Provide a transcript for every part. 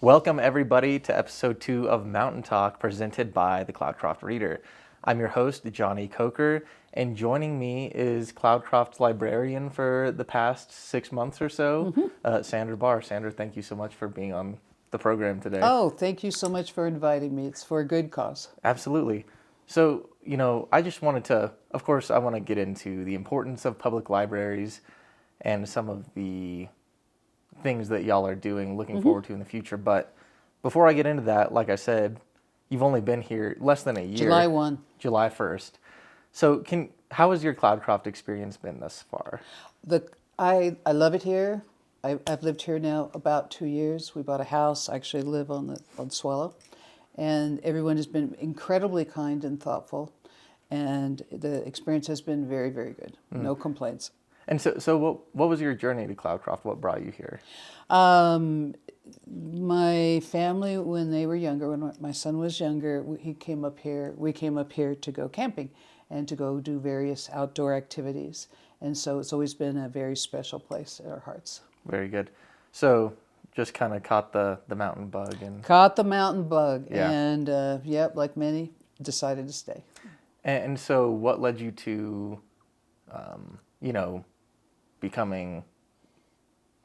Welcome everybody to episode 2 of Mountain Talk presented by the Cloudcroft Reader. I'm your host, Jonny Coker, and joining me is Cloudcroft's librarian for the past 6 months or so, Sandra Barr. Sandra, thank you so much for being on the program today. Oh, thank you so much for inviting me. It's for a good cause. Absolutely. So, I just wanted to, of course, I want to get into the importance of public libraries and some of the things that y'all are doing, looking forward to in the future. But before I get into that, like I said, you've only been here less than a year. July 1. July 1st. So how has your Cloudcroft experience been thus far? I love it here. I've lived here now about 2 years. We bought a house. I actually live on Swallow. And everyone has been incredibly kind and thoughtful. And the experience has been very, very good. No complaints. And so what was your journey to Cloudcroft? What brought you here? My family, when they were younger, when my son was younger, we came up here to go camping and to go do various outdoor activities. And so it's always been a very special place in our hearts. Very good. So just kind of caught the mountain bug. Caught the mountain bug. Yeah. And, like many, decided to stay. And so what led you to, becoming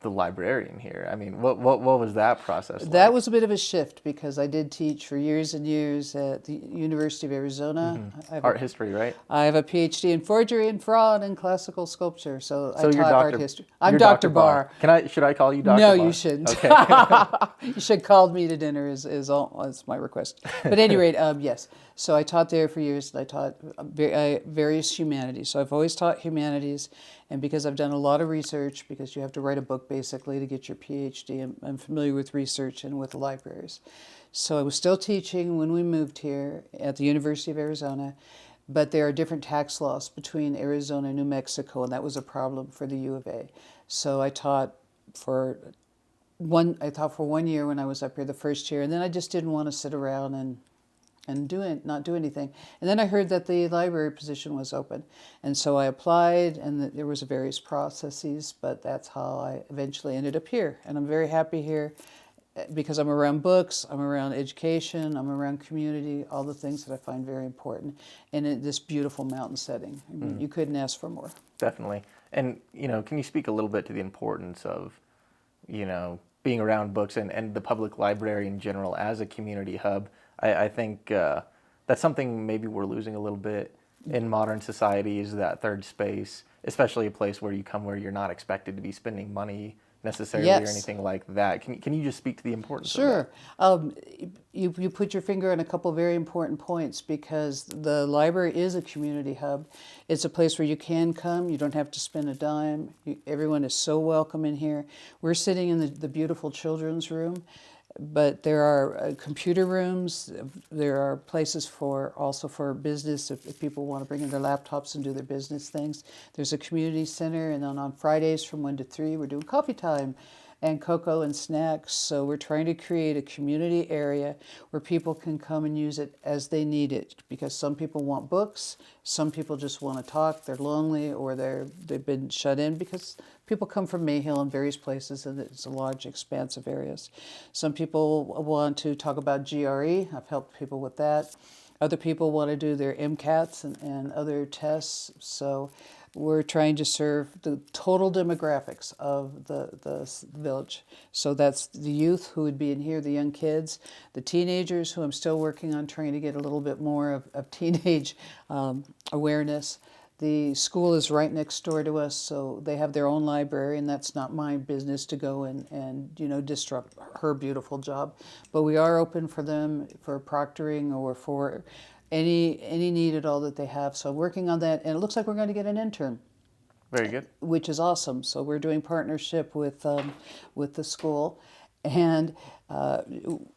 the librarian here? I mean, what was that process like? That was a bit of a shift because I did teach for years and years at the University of Arizona. Art history, right? I have a PhD in forgery and fraud and classical sculpture, so I you're taught art Dr. history. I'm you're Dr. Barr. Should I call you Dr. No, Barr? you shouldn't. Okay. You should call me to dinner is my request. But at any rate, yes. So I taught there for years, and I taught various humanities. So I've always taught humanities, and because I've done a lot of research, because you have to write a book basically to get your PhD, I'm familiar with research and with libraries. So I was still teaching when we moved here at the University of Arizona, but there are different tax laws between Arizona and New Mexico, and that was a problem for the U of A. So I taught for 1 year when I was up here the first year, and then I just didn't want to sit around and not do anything. And then I heard that the library position was open. And so I applied, and there was various processes, but that's how I eventually ended up here. And I'm very happy here because I'm around books, I'm around education, I'm around community, all the things that I find very important, and in this beautiful mountain setting. I mean, you couldn't ask for more. Definitely. And, can you speak a little bit to the importance of, being around books and the public library in general as a community hub? I think that's something maybe we're losing a little bit in modern society, is that third space, especially a place where you come where you're not expected to be spending money necessarily or anything like that. Can you just speak to the importance of that? You put your finger on a couple very important points because the library is a community hub. It's a place where you can come. You don't have to spend a dime. Everyone is so welcome in here. We're sitting in the beautiful children's room. But there are computer rooms. There are places also for business if people want to bring in their laptops and do their business things. There's a community center, and then on Fridays from 1 to 3, we're doing coffee time and cocoa and snacks. So we're trying to create a community area where people can come and use it as they need it, because some people want books, some people just want to talk, they're lonely, or they've been shut in because people come from Mayhill and various places, and it's a large expanse of areas. Some people want to talk about GRE. I've helped people with that. Other people want to do their MCATs and other tests. So we're trying to serve the total demographics of the village. So that's the youth who would be in here, the young kids, the teenagers, who I'm still working on trying to get a little bit more of teenage awareness. The school is right next door to us, so they have their own library, and that's not my business to go and disrupt her beautiful job. But we are open for them for proctoring or for any need at all that they have. So I'm working on that, and it looks like we're going to get an intern. Very good. Which is awesome. So we're doing partnership with the school, and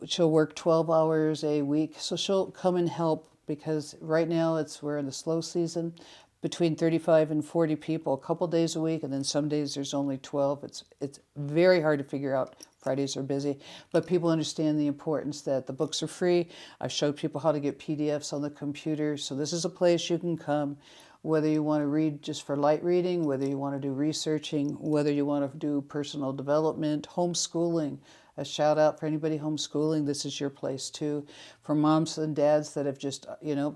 she'll work 12 hours a week. So she'll come and help because right now we're in the slow season. Between 35 and 40 people, a couple days a week, and then some days there's only 12. It's very hard to figure out. Fridays are busy, but people understand the importance that the books are free. I've showed people how to get PDFs on the computer, so this is a place you can come, whether you want to read just for light reading, whether you want to do researching, whether you want to do personal development, homeschooling, a shout out for anybody homeschooling. This is your place too. For moms and dads that have just, a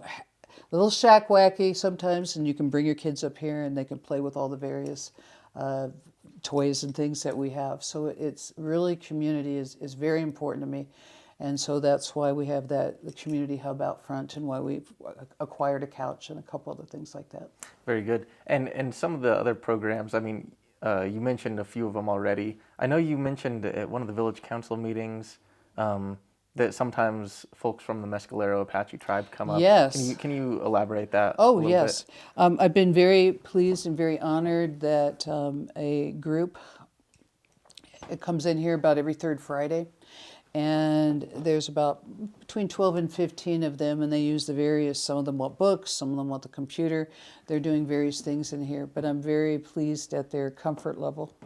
little shack wacky sometimes, and you can bring your kids up here and they can play with all the various toys and things that we have. So it's really, community is very important to me. And so that's why we have the community hub out front, and why we've acquired a couch and a couple other things like that. Very good. And some of the other programs, I mean, you mentioned a few of them already. I know you mentioned at one of the village council meetings that sometimes folks from the Mescalero Apache tribe come up. Yes. Can you elaborate that? Oh, a little yes. bit? I've been very pleased and very honored that a group, it comes in here about every third Friday. And there's about between 12 and 15 of them, and they use the various, some of them want books, some of them want the computer. They're doing various things in here, but I'm very pleased at their comfort level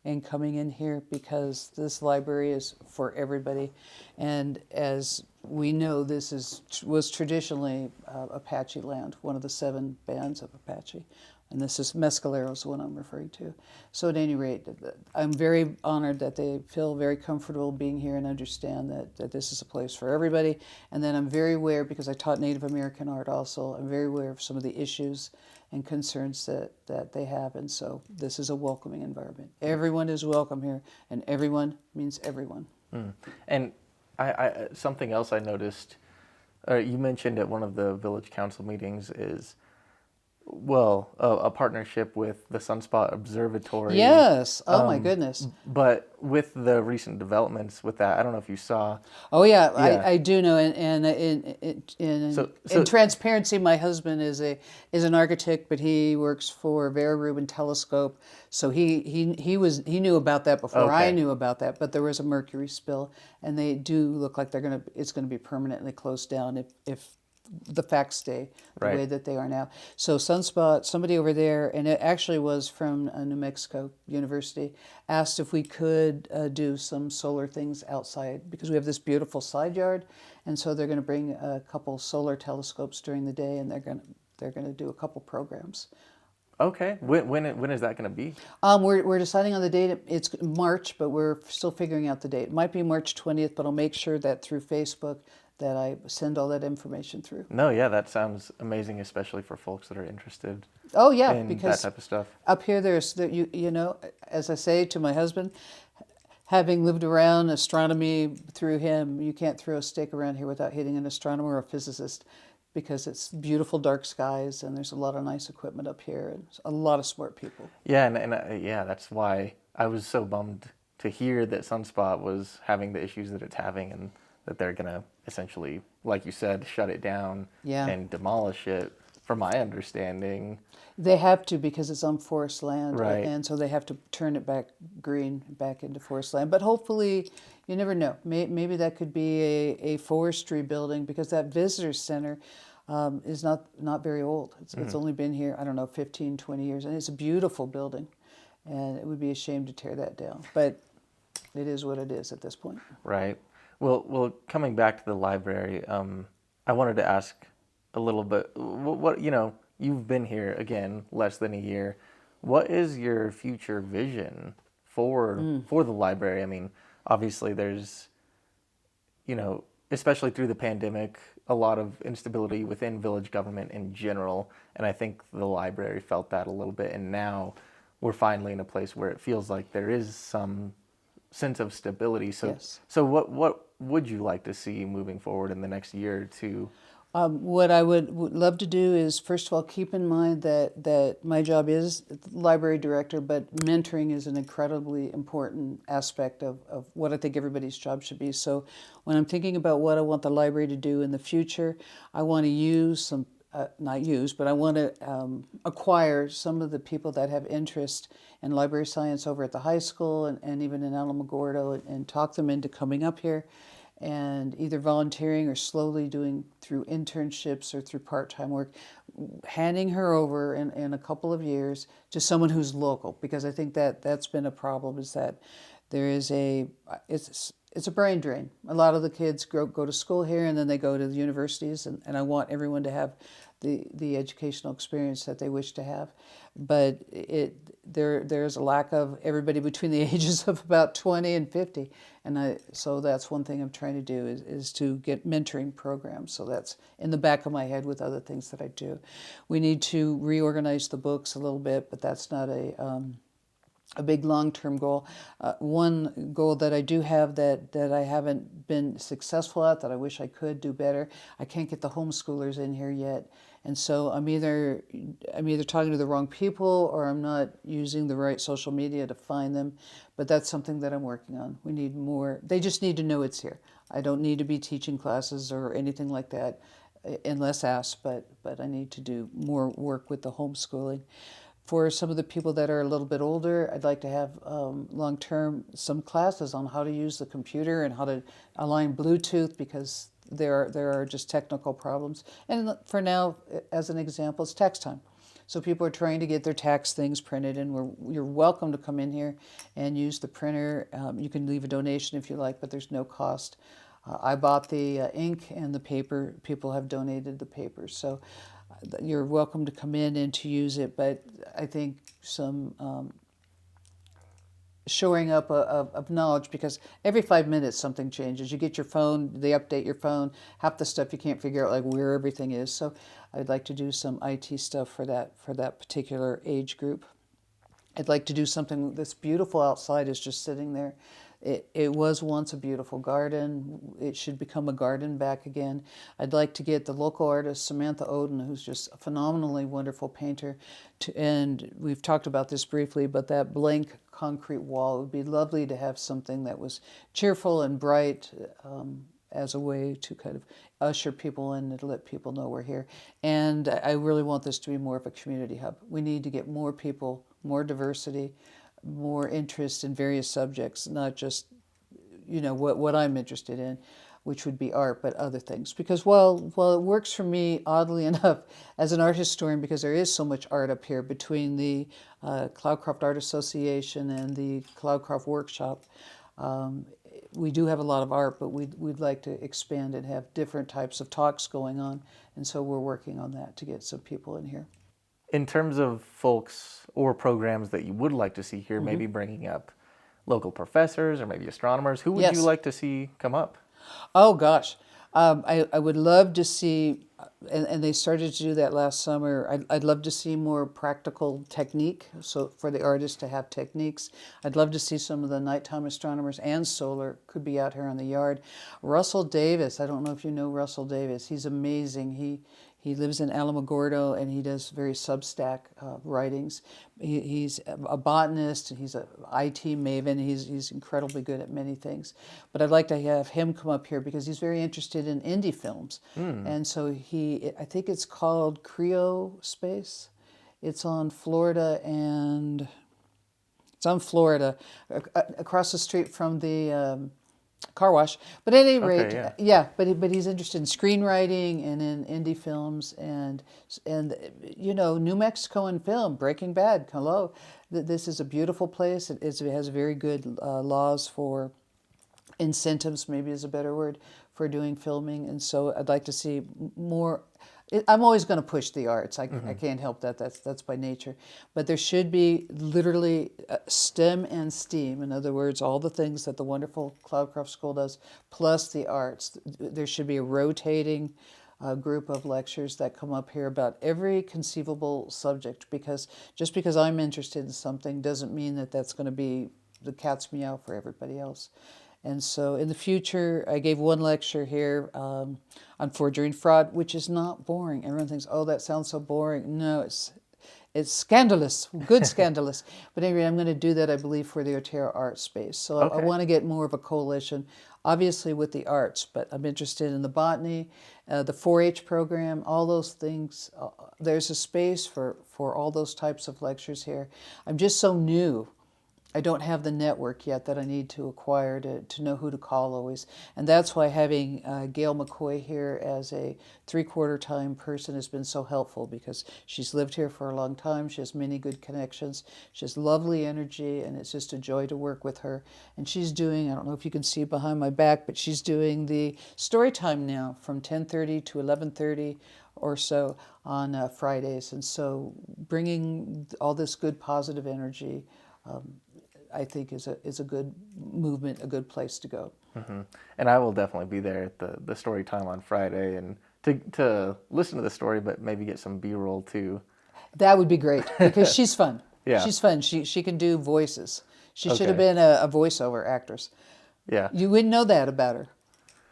in coming in here, because this library is for everybody. And as we know, this was traditionally Apache land, one of the 7 bands of Apache. And this is Mescalero's the one I'm referring to. So at any rate, I'm very honored that they feel very comfortable being here and understand that this is a place for everybody. And then I'm very aware, because I taught Native American art also, I'm very aware of some of the issues and concerns that they have. And so this is a welcoming environment. Everyone is welcome here, and everyone means everyone. And I something else I noticed, you mentioned at one of the village council meetings is, a partnership with the Sunspot Observatory. Yes. Oh, my goodness. But with the recent developments with that, I don't know if you saw. Oh, yeah. Yeah. I do know. And in transparency, my husband is an architect, but he works for Vera Rubin Telescope. So he knew about that before I knew about that. But there was a mercury spill, and they do look like it's gonna be permanently closed down if the facts stay the way that they are now. So Sunspot, somebody over there, and it actually was from New Mexico University, asked if we could do some solar things outside, because we have this beautiful side yard, and so they're going to bring a couple solar telescopes during the day, and they're going to do a couple programs. Okay. When is that going to be? We're deciding on the date. It's March, but we're still figuring out the date. It might be March 20th, but I'll make sure that through Facebook that I send all that information through. No, yeah, that sounds amazing, especially for folks that are interested. Oh yeah, in because that type of stuff. Up here, you know, as I say to my husband, having lived around astronomy through him, you can't throw a stick around here without hitting an astronomer or a physicist, because it's beautiful dark skies, and there's a lot of nice equipment up here, and a lot of smart people. Yeah, and yeah, that's why I was so bummed to hear that Sunspot was having the issues that it's having, and that they're gonna essentially, like you said, shut it down and demolish it. From my understanding, they have to, because it's on forest land, right? And so they have to turn it back green, back into forest land. But hopefully, you never know. Maybe that could be a forestry building, because that visitor center is not very old. It's only been here, I don't know, 15, 20 years, and it's a beautiful building, and it would be a shame to tear that down. But it is what it is at this point. Right. Well, coming back to the library, I wanted to ask a little bit. What you've been here again less than a year. What is your future vision for the library? I mean, obviously there's, especially through the pandemic, a lot of instability within village government in general, and I think the library felt that a little bit. And now we're finally in a place where it feels like there is some sense of stability. So, Yes. So what would you like to see moving forward in the next year or two? What I would love to do is, first of all, keep in mind that my job is library director, but mentoring is an incredibly important aspect of what I think everybody's job should be. So when I'm thinking about what I want the library to do in the future, I want to use some, not use, but I want to acquire some of the people that have interest in library science over at the high school and even in Alamogordo, and talk them into coming up here and either volunteering or slowly doing through internships or through part-time work, handing her over in a couple of years to someone who's local, because I think that's been a problem, is that there is it's a brain drain. A lot of the kids go to school here, and then they go to the universities, and I want everyone to have the educational experience that they wish to have. But there's a lack of everybody between the ages of about 20 and 50. And so that's one thing I'm trying to do is to get mentoring programs. So that's in the back of my head with other things that I do. We need to reorganize the books a little bit, but that's not a big long-term goal. One goal that I do have that I haven't been successful at, that I wish I could do better, I can't get the homeschoolers in here yet. And so I'm either talking to the wrong people, or I'm not using the right social media to find them. But that's something that I'm working on. We need more. They just need to know it's here. I don't need to be teaching classes or anything like that unless asked, but I need to do more work with the homeschooling. For some of the people that are a little bit older, I'd like to have long-term some classes on how to use the computer and how to align Bluetooth, because there are just technical problems. And for now, as an example, it's tax time. So people are trying to get their tax things printed, and you're welcome to come in here and use the printer. You can leave a donation if you like, but there's no cost. I bought the ink and the paper. People have donated the paper. So you're welcome to come in and to use it, but I think some shoring up of knowledge, because every 5 minutes something changes. You get your phone, they update your phone, half the stuff you can't figure out, like where everything is. So I'd like to do some IT stuff for that particular age group. I'd like to do something that's beautiful outside is just sitting there. It was once a beautiful garden. It should become a garden back again. I'd like to get the local artist, Samantha Oden, who's just a phenomenally wonderful painter, and we've talked about this briefly, but that blank concrete wall, it would be lovely to have something that was cheerful and bright as a way to kind of usher people in and to let people know we're here. And I really want this to be more of a community hub. We need to get more people, more diversity, more interest in various subjects, not just, what I'm interested in, which would be art, but other things. Because while it works for me, oddly enough, as an art historian, because there is so much art up here between the Cloudcroft Art Association and the Cloudcroft Workshop, we do have a lot of art, but we'd like to expand and have different types of talks going on. And so we're working on that to get some people in here. In terms of folks or programs that you would like to see here, maybe bringing up local professors or maybe astronomers, who would you like to see come up? Oh, gosh. I would love to see, and they started to do that last summer, I'd love to see more practical technique, so for the artists to have techniques. I'd love to see some of the nighttime astronomers and solar could be out here on the yard. Russell Davis, I don't know if you know Russell Davis, he's amazing. He lives in Alamogordo, and he does very Substack writings. He's a botanist, and he's an IT maven. He's incredibly good at many things. But I'd like to have him come up here because he's very interested in indie films. And so I think it's called Creo Space. It's on Florida, across the street from the car wash. But at any rate, but he's interested in screenwriting and in indie films and New Mexico and film, Breaking Bad, hello. This is a beautiful place. It has very good laws for incentives, maybe is a better word, for doing filming. And so I'd like to see more. I'm always going to push the arts. I can't help that. That's by nature. But there should be literally STEM and STEAM. In other words, all the things that the wonderful Cloudcroft School does, plus the arts. There should be a rotating group of lectures that come up here about every conceivable subject. Because just because I'm interested in something doesn't mean that that's going to be the cat's meow for everybody else. And so in the future, I gave one lecture here on forgery and fraud, which is not boring. Everyone thinks, oh, that sounds so boring. No, it's scandalous, good scandalous. But anyway, I'm going to do that, I believe, for the Otero art space. So I want to get more of a coalition, obviously with the arts, but I'm interested in the botany, the 4-H program, all those things. There's a space for all those types of lectures here. I'm just so new. I don't have the network yet that I need to acquire to know who to call always. And that's why having Gail McCoy here as a 3/4 time person has been so helpful, because she's lived here for a long time. She has many good connections. She has lovely energy, and it's just a joy to work with her. And she's doing, I don't know if you can see behind my back, but she's doing the story time now from 10:30 to 11:30 or so on Fridays. And so bringing all this good positive energy, I think is a good movement, a good place to go. Hmm. And I will definitely be there at the story time on Friday, and to listen to the story, but maybe get some B-roll too. That would be great, because she's fun. Yeah. She's fun. She can do voices. She should have Okay. been a voiceover actress. Yeah. You wouldn't know that about her,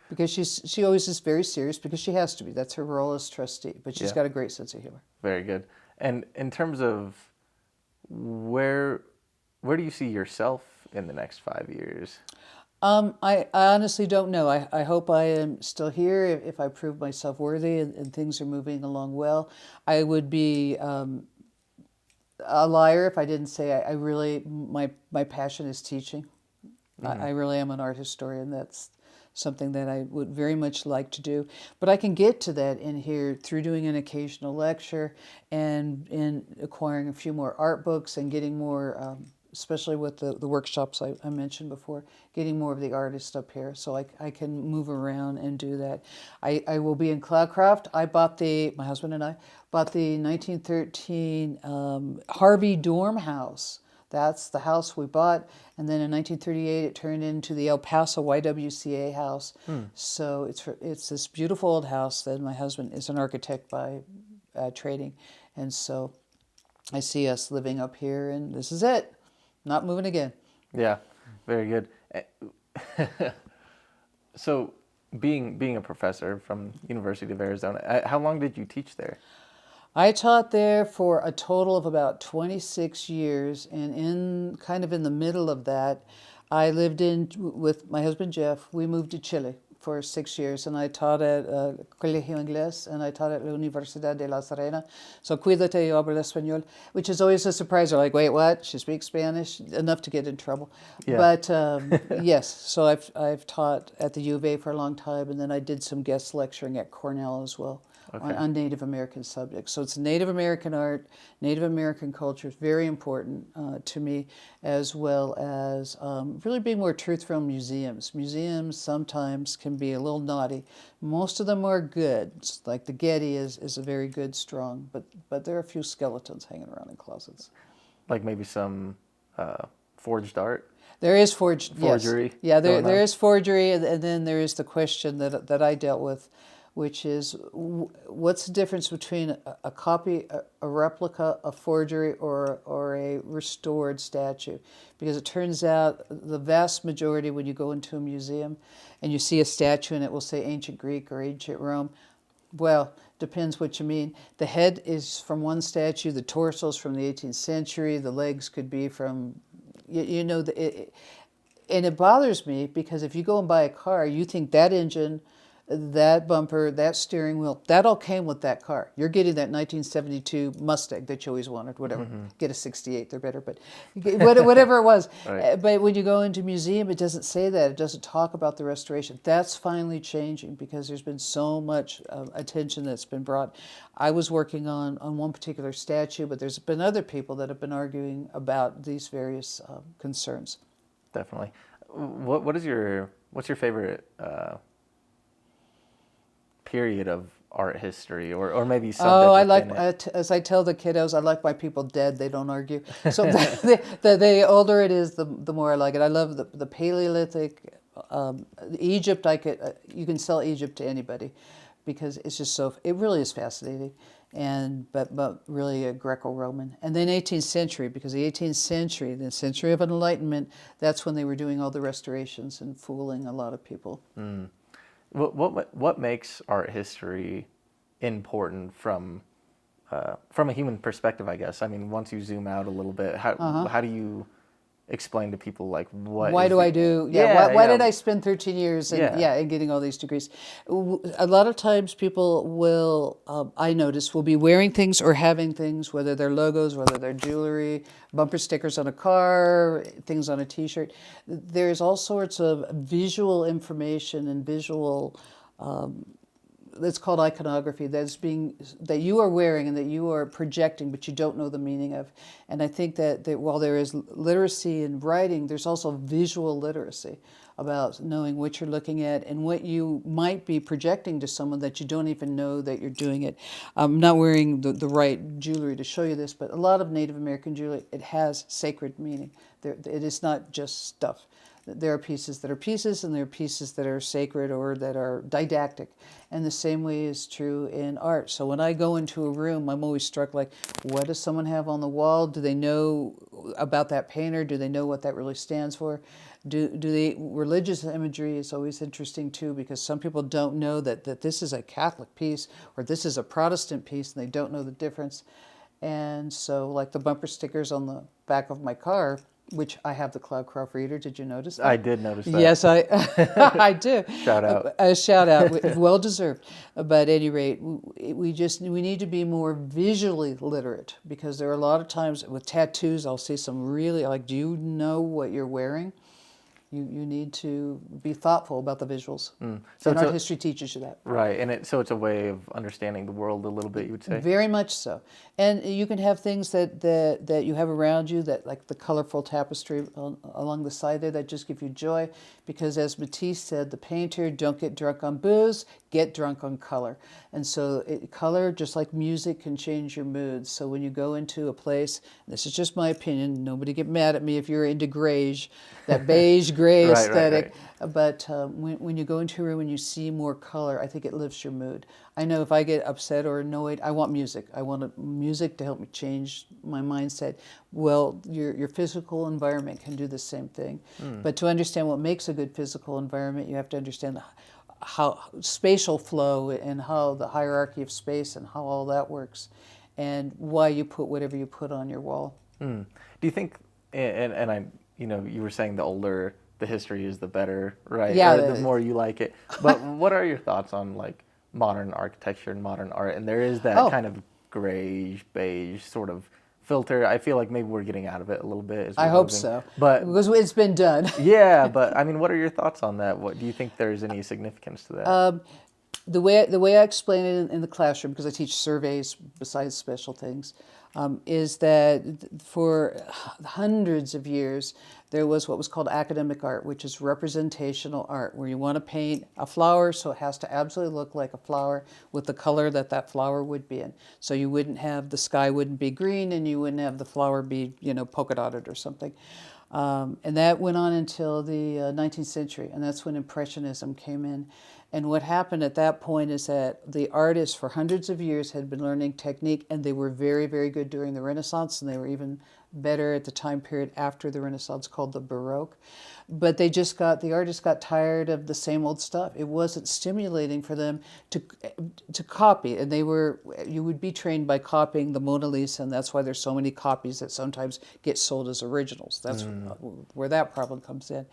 because she always is very serious, because she has to be. That's her role as trustee. But she's Yeah. got a great sense of humor. Very good. And in terms of where do you see yourself in the next 5 years? I honestly don't know. I hope I am still here if I prove myself worthy, and things are moving along well. I would be a liar if I didn't say I really, my passion is teaching. I really am an art historian. That's something that I would very much like to do. But I can get to that in here through doing an occasional lecture, and in acquiring a few more art books, and getting more, especially with the workshops I mentioned before, getting more of the artists up here so I can move around and do that. I will be in Cloudcroft. My husband and I bought the 1913 Harvey Dorm house. That's the house we bought. And then in 1938, it turned into the El Paso YWCA house. So it's this beautiful old house that my husband is an architect by training. And so I see us living up here, and this is it. Not moving again. Yeah, very good. So, being a professor from University of Arizona, how long did you teach there? I taught there for a total of about 26 years, and in the middle of that, I lived with my husband Jeff. We moved to Chile for 6 years, and I taught at Colegio Inglés, and I taught at La Universidad de La Serena. So cuídate, yo hablo español, which is always a surprise. They're like, wait, what? She speaks Spanish? Enough to get in trouble. Yeah. But yes, so I've taught at the U of A for a long time, and then I did some guest lecturing at Cornell as well. Okay. On Native American subjects. So it's Native American art, Native American culture is very important to me, as well as really being more truth from museums. Museums sometimes can be a little naughty. Most of them are good. It's like the Getty is a very good, strong, but there are a few skeletons hanging around in closets. Like maybe some forged art? There is forgery. Yes. Yeah, Going there on. is forgery, and then there is the question that I dealt with, which is what's the difference between a copy, a replica, a forgery, or a restored statue? Because it turns out the vast majority, when you go into a museum and you see a statue and it will say ancient Greek or ancient Rome, well, depends what you mean. The head is from one statue, the torso is from the 18th century, the legs could be from, and it bothers me, because if you go and buy a car, you think that engine, that bumper, that steering wheel, that all came with that car. You're getting that 1972 Mustang that you always wanted, whatever. Get a 68, they're better, but whatever it was. Right. But when you go into a museum, it doesn't say that. It doesn't talk about the restoration. That's finally changing, because there's been so much attention that's been brought. I was working on one particular statue, but there's been other people that have been arguing about these various concerns. Definitely. What's your favorite period of art history, or maybe subject? Oh, I within like, it? as I tell the kiddos, I like my people dead. They don't argue. So the older it is, the more I like it. I love the Paleolithic, Egypt. You can sell Egypt to anybody, because it's just it really is fascinating, but really a Greco-Roman. And then 18th century, because the 18th century, the century of Enlightenment, that's when they were doing all the restorations and fooling a lot of people. What makes art history important from a human perspective, I guess? I mean, once you zoom out a little bit, how do you explain to people like what Why is do I do? Yeah. Why did I spend 13 years and getting all these degrees? A lot of times people will, I notice, will be wearing things or having things, whether they're logos, whether they're jewelry, bumper stickers on a car, things on a T-shirt. There's all sorts of visual information and visual. That's called iconography. That you are wearing and that you are projecting, but you don't know the meaning of. And I think that while there is literacy in writing, there's also visual literacy about knowing what you're looking at and what you might be projecting to someone that you don't even know that you're doing it. I'm not wearing the right jewelry to show you this, but a lot of Native American jewelry, it has sacred meaning. It is not just stuff. There are pieces that are pieces, and there are pieces that are sacred or that are didactic. And the same way is true in art. So when I go into a room, I'm always struck like, what does someone have on the wall? Do they know about that painter? Do they know what that really stands for? Religious imagery is always interesting too, because some people don't know that this is a Catholic piece or this is a Protestant piece, and they don't know the difference. And so like the bumper stickers on the back of my car, which I have the Cloudcroft reader. Did you notice that? I did notice that. Yes, I I do. Shout out. A shout out, well deserved. But at any rate, we need to be more visually literate, because there are a lot of times with tattoos, I'll see some really like, do you know what you're wearing? You need to be thoughtful about the visuals. So and art history teaches you that. Right, and so it's a way of understanding the world a little bit, you would say? Very much so. And you can have things that you have around you, that like the colorful tapestry along the side there, that just give you joy. Because as Matisse said, the painter, don't get drunk on booze, get drunk on color. And so color, just like music, can change your mood. So when you go into a place, this is just my opinion, nobody get mad at me if you're into grayish, that beige gray Right, aesthetic. right. But when you go into a room and you see more color, I think it lifts your mood. I know if I get upset or annoyed, I want music. I want music to help me change my mindset. Well, your physical environment can do the same thing. But to understand what makes a good physical environment, you have to understand how spatial flow and how the hierarchy of space and how all that works, and why you put whatever you put on your wall. Do you think, and I, you were saying the older the history is, the better, right? Yeah. Or the more you like it. But what are your thoughts on like modern architecture and modern art? And there is that kind of grayish, beige sort of filter. I feel like maybe we're getting out of it a little bit. I hope so, but because it's been done. Yeah, but I mean, what are your thoughts on that? What do you think there's any significance to that? The way I explain it in the classroom, because I teach surveys besides special things, is that for hundreds of years there was what was called academic art, which is representational art, where you want to paint a flower, so it has to absolutely look like a flower with the color that flower would be in. So you wouldn't have, the sky wouldn't be green, and you wouldn't have the flower be, polka dotted or something. And that went on until the 19th century, and that's when Impressionism came in. And what happened at that point is that the artists for hundreds of years had been learning technique, and they were very, very good during the Renaissance, and they were even better at the time period after the Renaissance, called the Baroque. But the artists got tired of the same old stuff. It wasn't stimulating for them to copy, and you would be trained by copying the Mona Lisa, and that's why there's so many copies that sometimes get sold as originals. That's where that problem comes in.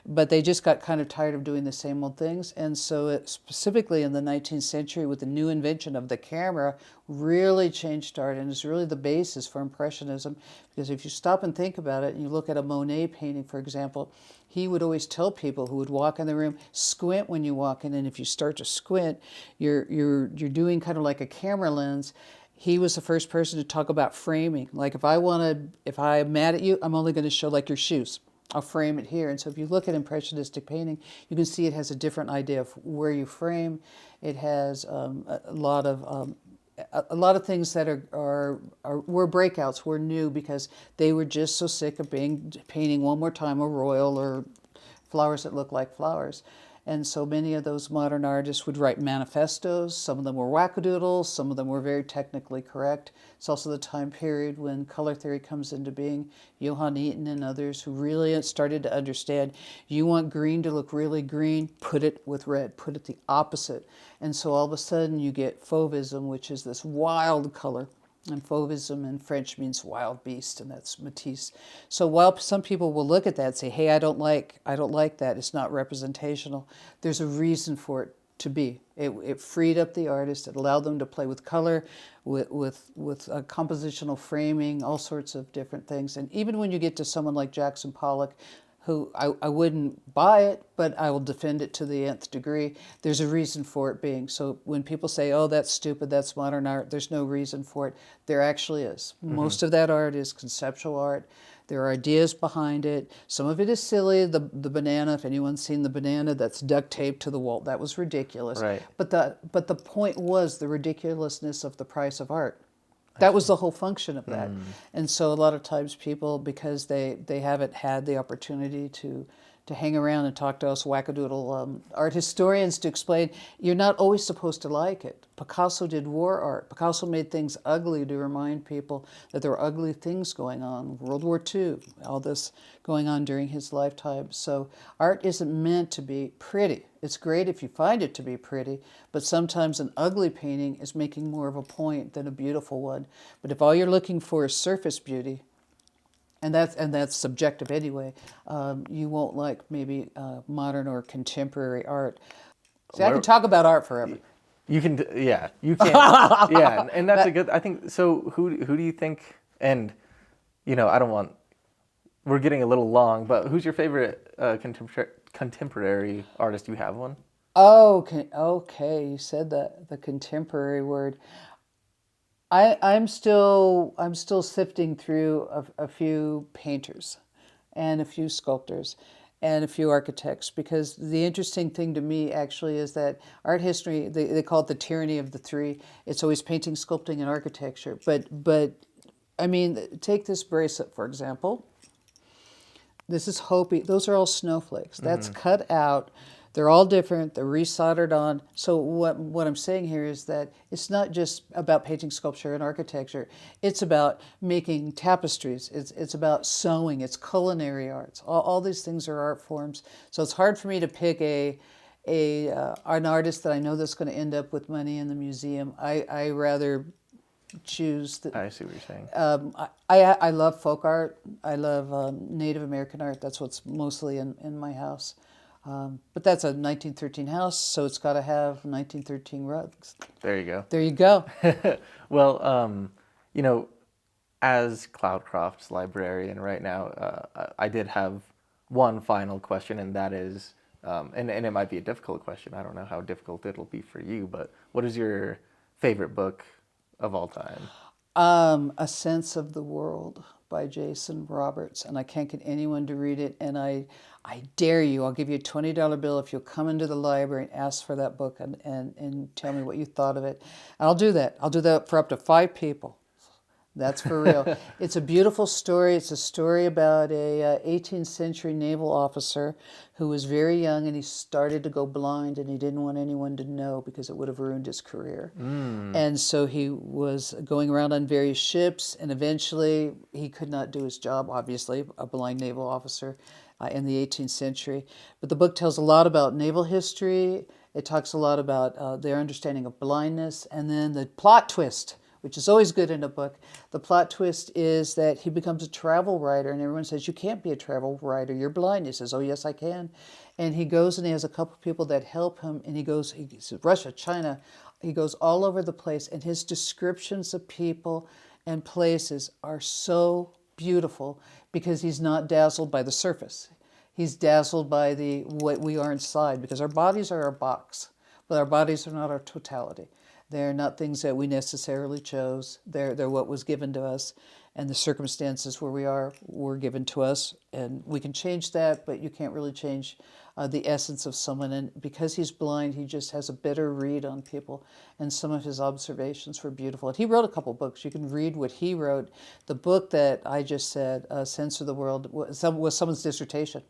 But they just got kind of tired of doing the same old things, and so specifically in the 19th century, with the new invention of the camera, really changed art, and is really the basis for Impressionism. Because if you stop and think about it, and you look at a Monet painting, for example, he would always tell people who would walk in the room, squint when you walk in, and if you start to squint, you're doing kind of like a camera lens. He was the first person to talk about framing. Like if I'm mad at you, I'm only going to show like your shoes. I'll frame it here. And so if you look at Impressionistic painting, you can see it has a different idea of where you frame. It has a lot of things that were breakouts, were new, because they were just so sick of painting one more time a royal or flowers that look like flowers. And so many of those modern artists would write manifestos. Some of them were wackadoodles. Some of them were very technically correct. It's also the time period when color theory comes into being. Johann Eaton and others who really started to understand, you want green to look really green, put it with red, put it the opposite. And so all of a sudden you get fauvism, which is this wild color. And fauvism in French means wild beast, and that's Matisse. So while some people will look at that and say, "Hey, I don't like that. It's not representational," there's a reason for it to be. It freed up the artist. It allowed them to play with color, with compositional framing, all sorts of different things. And even when you get to someone like Jackson Pollock, who I wouldn't buy it, but I will defend it to the nth degree. There's a reason for it being. So when people say, "Oh, that's stupid, that's modern art," there's no reason for it. There actually is. Most of that art is conceptual art. There are ideas behind it. Some of it is silly. The banana, if anyone's seen the banana that's duct taped to the wall, that was ridiculous. Right. But the point was the ridiculousness of the price of art. That was the whole function of that. And so a lot of times people, because they haven't had the opportunity to hang around and talk to us wackadoodle art historians to explain, you're not always supposed to like it. Picasso did war art. Picasso made things ugly to remind people that there were ugly things going on. World War II, all this going on during his lifetime. So art isn't meant to be pretty. It's great if you find it to be pretty, but sometimes an ugly painting is making more of a point than a beautiful one. But if all you're looking for is surface beauty, and that's subjective anyway, you won't like maybe modern or contemporary art. See, I can talk about art forever. You can, yeah, you can, yeah, and that's a good. I think so. Who do you think? And I don't want. We're getting a little long, but who's your favorite contemporary artist? You have one? Oh, okay. You said that, the contemporary word. I'm still sifting through a few painters, and a few sculptors, and a few architects, because the interesting thing to me actually is that art history, they call it the tyranny of the three. It's always painting, sculpting, and architecture. But I mean, take this bracelet for example. This is Hopi. Those are all snowflakes. That's cut out. They're all different. They're resoldered on. So what I'm saying here is that it's not just about painting, sculpture, and architecture. It's about making tapestries. It's about sewing. It's culinary arts. All these things are art forms. So it's hard for me to pick an artist that I know that's going to end up with money in the museum. I rather choose the, I see what you're saying. I love folk art. I love Native American art. That's what's mostly in my house. But that's a 1913 house, so it's got to have 1913 rugs. There you go. There you go. Well, as Cloudcroft's librarian right now, I did have one final question, and that is, and it might be a difficult question. I don't know how difficult it'll be for you, but what is your favorite book of all time? A Sense of the World by Jason Roberts, and I can't get anyone to read it, and I dare you, I'll give you a $20 bill if you'll come into the library and ask for that book and tell me what you thought of it. And I'll do that. I'll do that for up to 5 people. That's for real. It's a beautiful story. It's a story about a 18th century naval officer who was very young, and he started to go blind, and he didn't want anyone to know because it would have ruined his career. And so he was going around on various ships, and eventually he could not do his job, obviously, a blind naval officer in the 18th century. But the book tells a lot about naval history. It talks a lot about their understanding of blindness, and then the plot twist, which is always good in a book. The plot twist is that he becomes a travel writer, and everyone says, "You can't be a travel writer, you're blind." He says, "Oh, yes, I can." And he goes and he has a couple people that help him, and he's Russia, China, he goes all over the place, and his descriptions of people and places are so beautiful because he's not dazzled by the surface. He's dazzled by what we are inside, because our bodies are our box, but our bodies are not our totality. They're not things that we necessarily chose. They're what was given to us, and the circumstances where we are were given to us, and we can change that, but you can't really change the essence of someone. And because he's blind, he just has a better read on people, and some of his observations were beautiful. And he wrote a couple books. You can read what he wrote. The book that I just said, Sense of the World, was someone's dissertation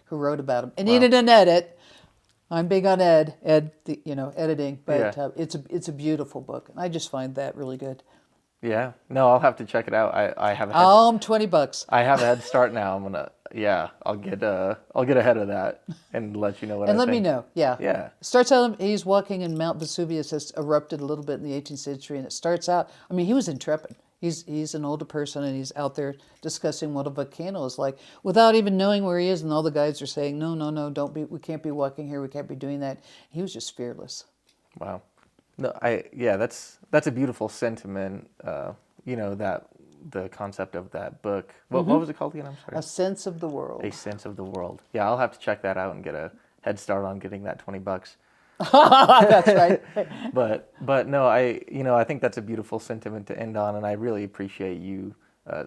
who wrote about him. It needed an edit. I'm big on editing, but Yeah. it's a beautiful book, and I just find that really good. Yeah, no, I'll have to check it out. I have a head, $20. I have a head start now. Yeah, I'll get ahead of that and let you know what And I let me think. know. Yeah. Yeah. Starts out, he's walking in Mount Vesuvius has erupted a little bit in the 18th century, and it starts out, I mean, he was intrepid. He's an older person, and he's out there discussing what a volcano is like without even knowing where he is. And all the guides are saying, no, no, no, don't be, we can't be walking here. We can't be doing that. He was just fearless. Wow. No, yeah, that's a beautiful sentiment. You know, that the concept of that book. What was it called again? I'm sorry. A sense of the world. A Sense of the World. Yeah, I'll have to check that out and get a head start on getting that $20. That's right. But no, I think that's a beautiful sentiment to end on, and I really appreciate you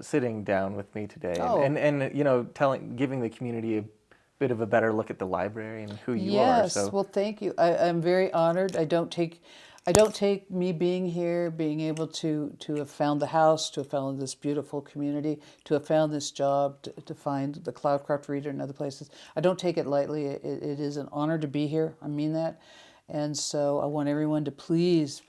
sitting down with me today Oh. and giving the community a bit of a better look at the library and who you are. Yes, So well, thank you. I'm very honored. I don't take me being here, being able to have found the house, to have found this beautiful community, to have found this job, to find the Cloudcroft Reader and other places. I don't take it lightly. It is an honor to be here. I mean that. And so I want everyone to please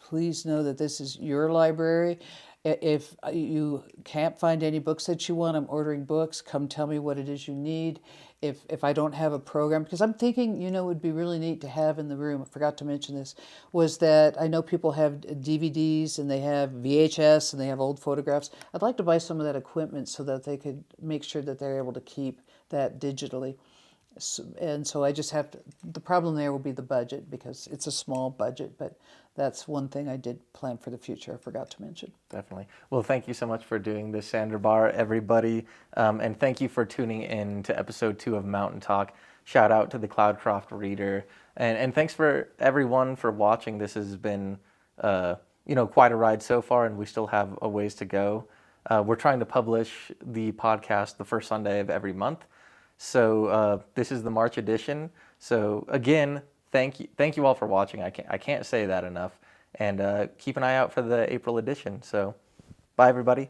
know that this is your library. If you can't find any books that you want, I'm ordering books. Come tell me what it is you need. If I don't have a program, because I'm thinking, it would be really neat to have in the room, I forgot to mention this, was that I know people have DVDs and they have VHS and they have old photographs. I'd like to buy some of that equipment so that they could make sure that they're able to keep that digitally. And so I just have to, the problem there will be the budget because it's a small budget, but that's one thing I did plan for the future I forgot to mention. definitely. Well, thank you so much for doing this, Sandra Barr, everybody. And thank you for tuning in to episode 2 of Mountain Talk. Shout out to the Cloudcroft Reader. And thanks for everyone for watching. This has been, quite a ride so far, and we still have a ways to go. We're trying to publish the podcast the first Sunday of every month. So this is the March edition. So again, thank you all for watching. I can't say that enough. And keep an eye out for the April edition. So bye, everybody.